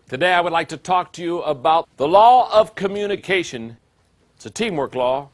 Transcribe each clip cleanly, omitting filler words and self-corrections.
Today I would like to talk to you about the law of communication. It's a teamwork law.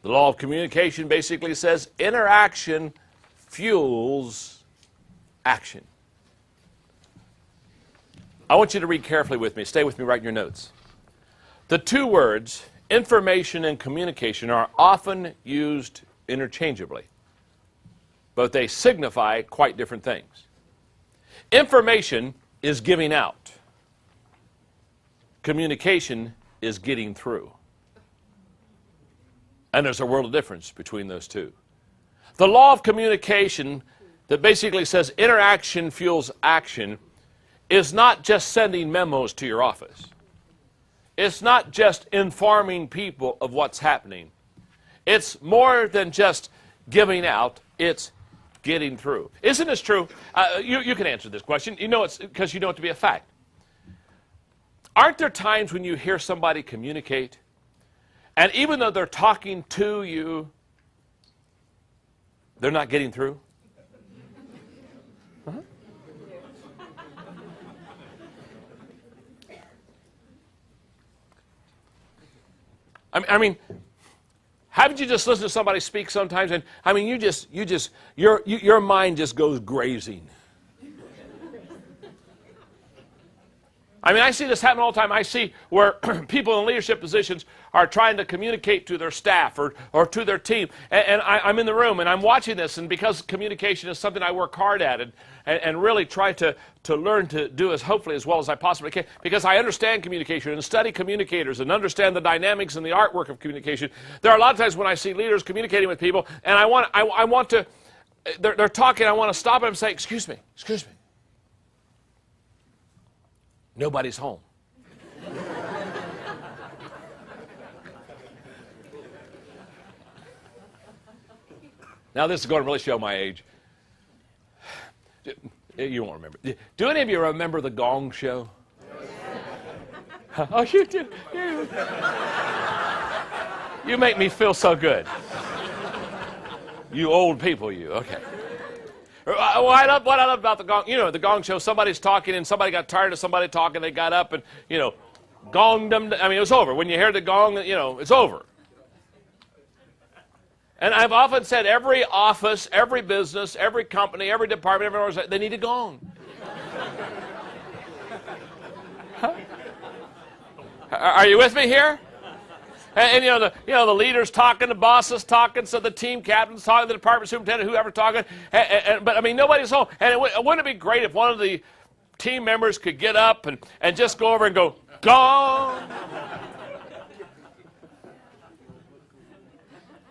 The law of communication basically says interaction fuels action. I want you to read carefully with me. Stay with me right in your notes. The two words, information and communication, are often used interchangeably, but they signify quite different things. Information is giving out. Communication is getting through. And there's a world of difference between those two. The law of communication that basically says interaction fuels action is not just sending memos to your office. It's not just informing people of what's happening. It's more than just giving out. It's getting through. Isn't this true? You can answer this question. You know it's because you know it to be a fact. Aren't there times when you hear somebody communicate, and even though they're talking to you, they're not getting through? Uh-huh. I mean, haven't you just listened to somebody speak sometimes? And I mean, your mind just goes grazing. I mean, I see this happen all the time. I see where people in leadership positions are trying to communicate to their staff or to their team. And I'm in the room and I'm watching this, and because communication is something I work hard at and really try to learn to do hopefully as well as I possibly can, because I understand communication and study communicators and understand the dynamics and the artwork of communication. There are a lot of times when I see leaders communicating with people, and I want to, they're talking, I want to stop them and say, excuse me. Nobody's home. Now this is going to really show my age. You won't remember. Do any of you remember the Gong Show? Oh, you do. You make me feel so good. You old people, you. Okay. What I love about the Gong, the Gong Show, somebody's talking and somebody got tired of somebody talking, they got up and, gonged them. I mean, it was over. When you hear the gong, it's over. And I've often said every office, every business, every company, every department, every organization, they need a gong. Huh? Are you with me here? And the leaders talking, the bosses talking, so the team captains talking, the department superintendent, whoever talking. But I mean, nobody's home. And wouldn't it be great if one of the team members could get up and just go over and go, gong?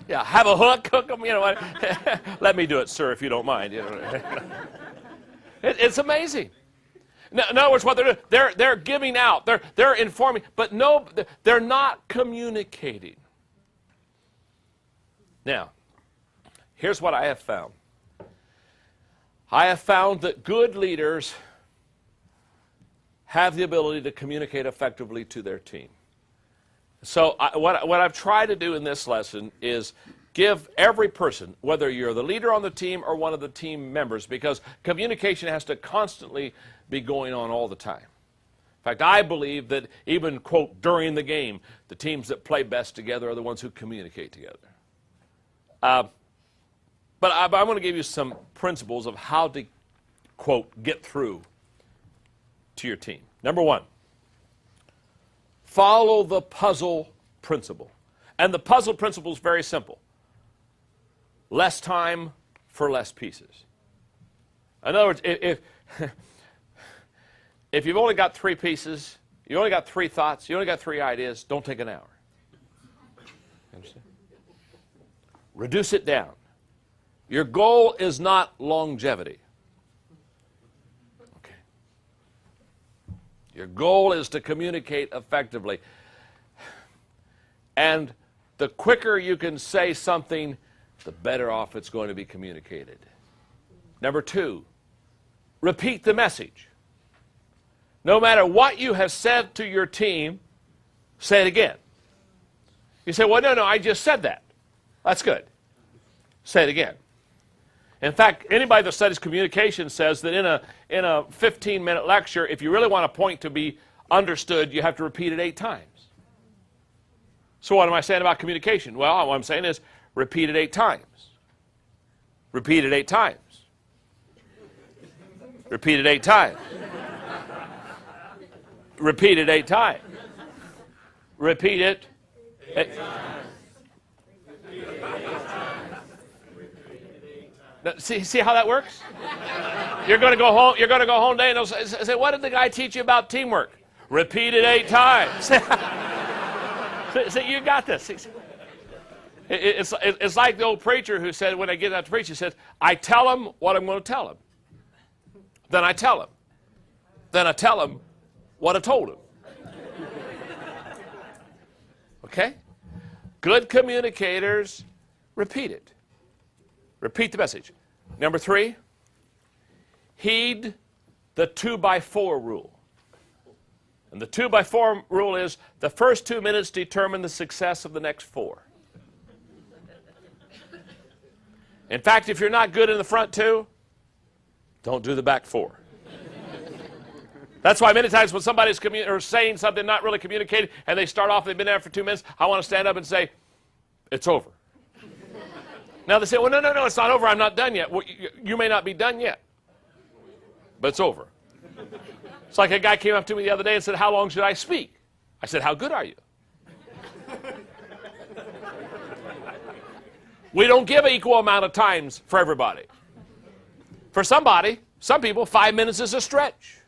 Yeah, have a hook them. Let me do it, sir, if you don't mind. It's amazing. In other words, what they're doing, they're giving out, they're informing, but no, they're not communicating. Now, here's what I have found. I have found that good leaders have the ability to communicate effectively to their team. So what I've tried to do in this lesson is give every person, whether you're the leader on the team or one of the team members, because communication has to constantly be going on all the time. In fact, I believe that even, quote, during the game, the teams that play best together are the ones who communicate together. But I'm going to give you some principles of how to, quote, get through to your team. Number one, follow the puzzle principle. And the puzzle principle is very simple. Less time for less pieces. In other words, if you've only got 3 pieces, you only got 3 thoughts, you only got 3 ideas, don't take an hour. Understand? Reduce it down. Your goal is not longevity. Okay. Your goal is to communicate effectively. And the quicker you can say something, the better off it's going to be communicated. Number 2, repeat the message. No matter what you have said to your team, say it again. You say, well, no, I just said that. That's good. Say it again. In fact, anybody that studies communication says that in a 15-minute lecture, if you really want a point to be understood, you have to repeat it 8 times. So what am I saying about communication? Well, what I'm saying is repeat it 8 times. Repeat it 8 times. Repeat it 8 times. Repeat it 8 times. Repeat it 8 times. See how that works? You're going to go home. You're going to go home today and they'll say, "What did the guy teach you about teamwork?" Repeat it 8 times. See, you got this. It's like the old preacher who said, when I get out to preach, he says, "I tell him what I'm going to tell him. Then I tell him. Then I tell him what I told him." Okay? Good communicators repeat it. Repeat the message. Number 3, heed the 2x4 rule. And the 2x4 rule is the first 2 minutes determine the success of the next 4. In fact, if you're not good in the front 2, don't do the back 4. That's why many times when somebody's saying something not really communicated and they start off, they've been there for 2 minutes, I want to stand up and say, "It's over." Now they say, "Well, no, it's not over. I'm not done yet." Well, you may not be done yet, but it's over. It's like a guy came up to me the other day and said, "How long should I speak?" I said, "How good are you?" We don't give an equal amount of times for everybody. For some people, 5 minutes is a stretch.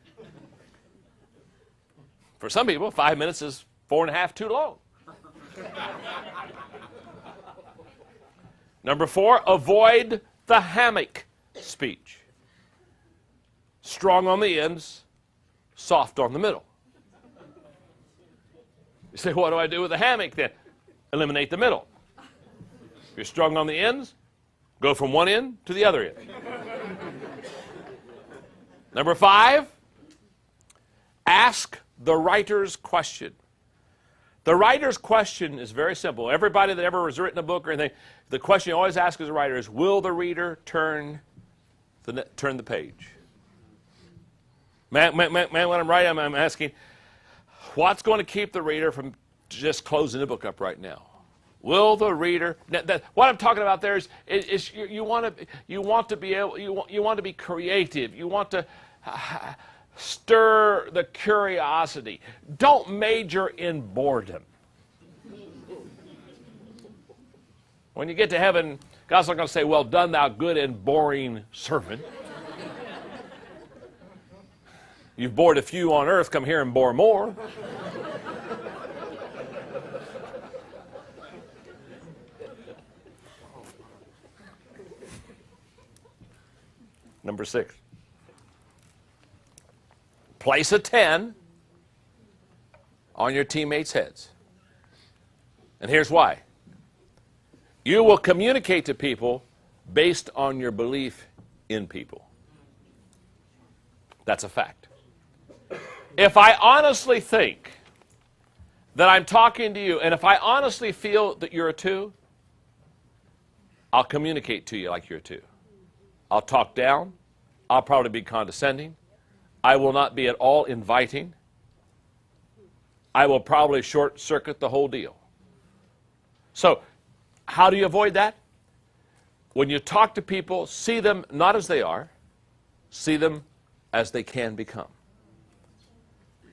For some people, 5 minutes is 4.5 too long. Number 4, avoid the hammock speech. Strong on the ends, soft on the middle. You say, "What do I do with the hammock then?" Eliminate the middle. If you're strong on the ends, go from one end to the other end. Number 5, ask the writer's question. The writer's question is very simple. Everybody that ever has written a book or anything, the question you always ask as a writer is, will the reader turn the page? Man, when I'm writing, I'm asking, what's going to keep the reader from just closing the book up right now? Will the reader? What I'm talking about there is you want to be creative. You want to stir the curiosity. Don't major in boredom. When you get to heaven, God's not going to say, "Well done, thou good and boring servant. You've bored a few on earth, come here and bore more." Number 6. Place a 10 on your teammates' heads. And here's why. You will communicate to people based on your belief in people. That's a fact. If I honestly think that I'm talking to you, and if I honestly feel that you're a 2, I'll communicate to you like you're a 2. I'll talk down. I'll probably be condescending. I will not be at all inviting. I will probably short-circuit the whole deal. So, how do you avoid that? When you talk to people, see them not as they are, see them as they can become.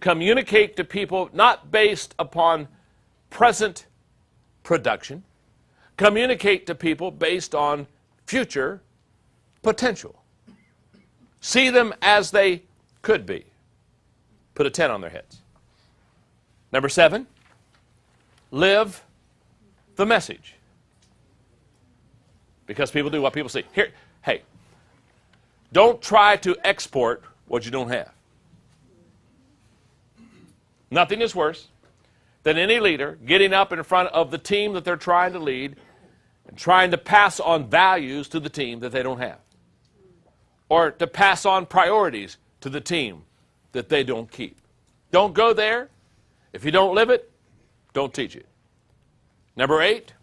Communicate to people not based upon present production. Communicate to people based on future potential. See them as they could be. Put a 10 on their heads. Number 7, live the message. Because people do what people see. Here, hey, don't try to export what you don't have. Nothing is worse than any leader getting up in front of the team that they're trying to lead and trying to pass on values to the team that they don't have. Or to pass on priorities to the team that they don't keep. Don't go there. If you don't live it, don't teach it. Number 8,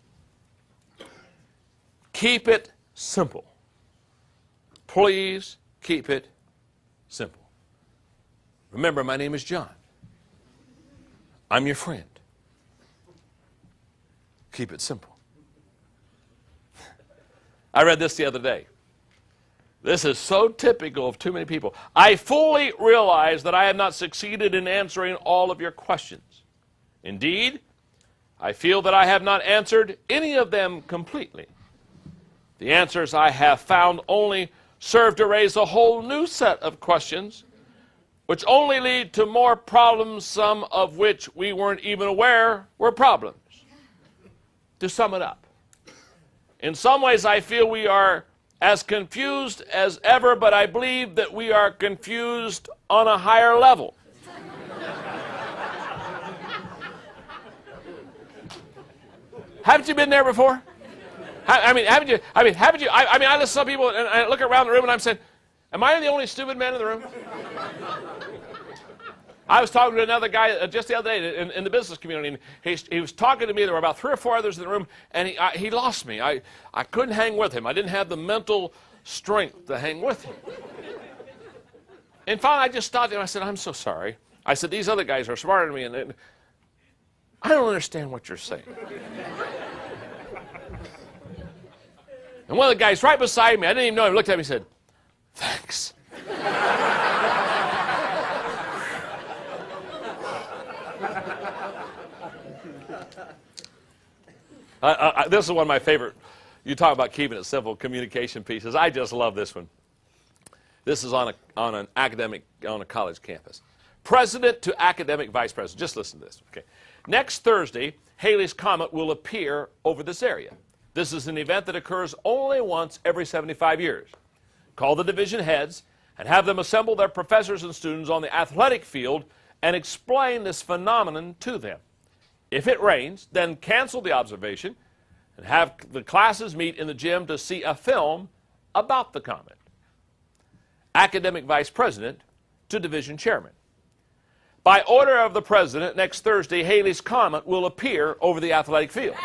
keep it simple. Please keep it simple. Remember, my name is John. I'm your friend. Keep it simple. I read this the other day. This is so typical of too many people. I fully realize that I have not succeeded in answering all of your questions. Indeed, I feel that I have not answered any of them completely. The answers I have found only serve to raise a whole new set of questions, which only lead to more problems, some of which we weren't even aware were problems. To sum it up, in some ways I feel we are as confused as ever, but I believe that we are confused on a higher level. Haven't you been there before? Haven't you? I listen to some people and I look around the room and I'm saying, am I the only stupid man in the room? I was talking to another guy just the other day in the business community, and he was talking to me. There were about 3 or 4 others in the room, and he lost me. I couldn't hang with him. I didn't have the mental strength to hang with him. And finally, I just stopped him and I said, I'm so sorry. I said, these other guys are smarter than me, and I don't understand what you're saying. And one of the guys right beside me, I didn't even know him, looked at me and said, thanks. This is one of my favorite. You talk about keeping it simple, communication pieces. I just love this one. This is on a college campus. President to academic vice president. Just listen to this. Okay. Next Thursday, Halley's Comet will appear over this area. This is an event that occurs only once every 75 years. Call the division heads and have them assemble their professors and students on the athletic field and explain this phenomenon to them. If it rains, then cancel the observation and have the classes meet in the gym to see a film about the comet. Academic vice president to division chairman. By order of the president, next Thursday, Halley's Comet will appear over the athletic field.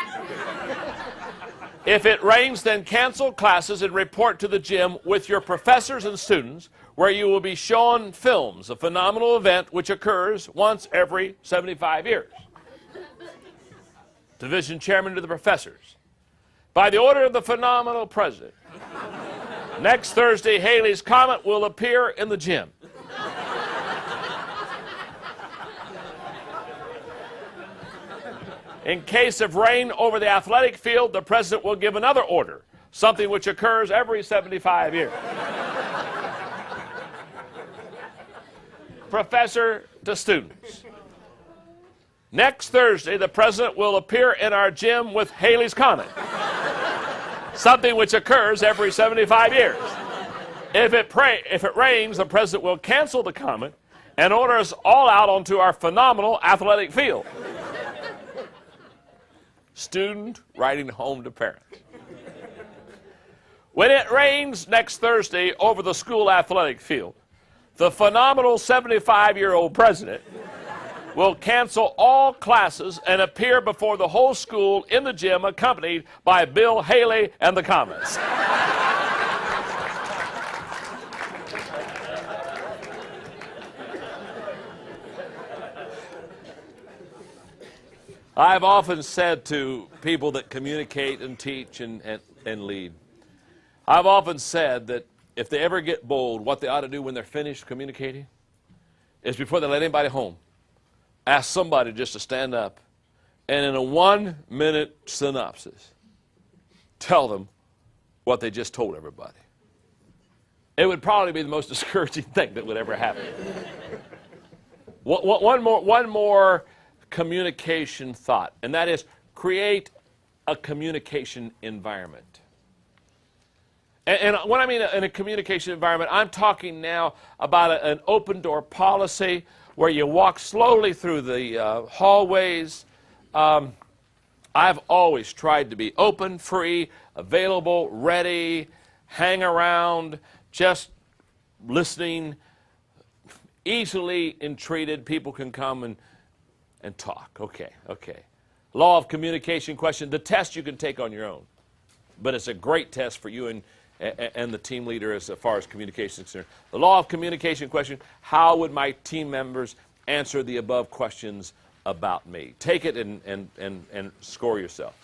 If it rains, then cancel classes and report to the gym with your professors and students, where you will be shown films, a phenomenal event which occurs once every 75 years. Division chairman to the professors. By the order of the phenomenal president, next Thursday, Halley's Comet will appear in the gym. In case of rain over the athletic field, the president will give another order, something which occurs every 75 years. Professor to students. Next Thursday, the president will appear in our gym with Halley's Comet, something which occurs every 75 years. If it rains, the president will cancel the comet and order us all out onto our phenomenal athletic field. Student writing home to parents. When it rains next Thursday over the school athletic field, the phenomenal 75-year-old president will cancel all classes and appear before the whole school in the gym accompanied by Bill Haley and the Comets. I've often said to people that communicate and teach and lead, I've often said that if they ever get bold, what they ought to do when they're finished communicating is before they let anybody home, ask somebody just to stand up and in a 1-minute synopsis, tell them what they just told everybody. It would probably be the most discouraging thing that would ever happen. One more communication thought, and that is create a communication environment. And when I mean in a communication environment, I'm talking now about an open door policy where you walk slowly through the hallways. I've always tried to be open, free, available, ready, hang around, just listening, easily entreated. People can come and talk. Okay. Law of communication question, the test you can take on your own. But it's a great test for you and the team leader as far as communication is concerned. The law of communication question, how would my team members answer the above questions about me? Take it and score yourself.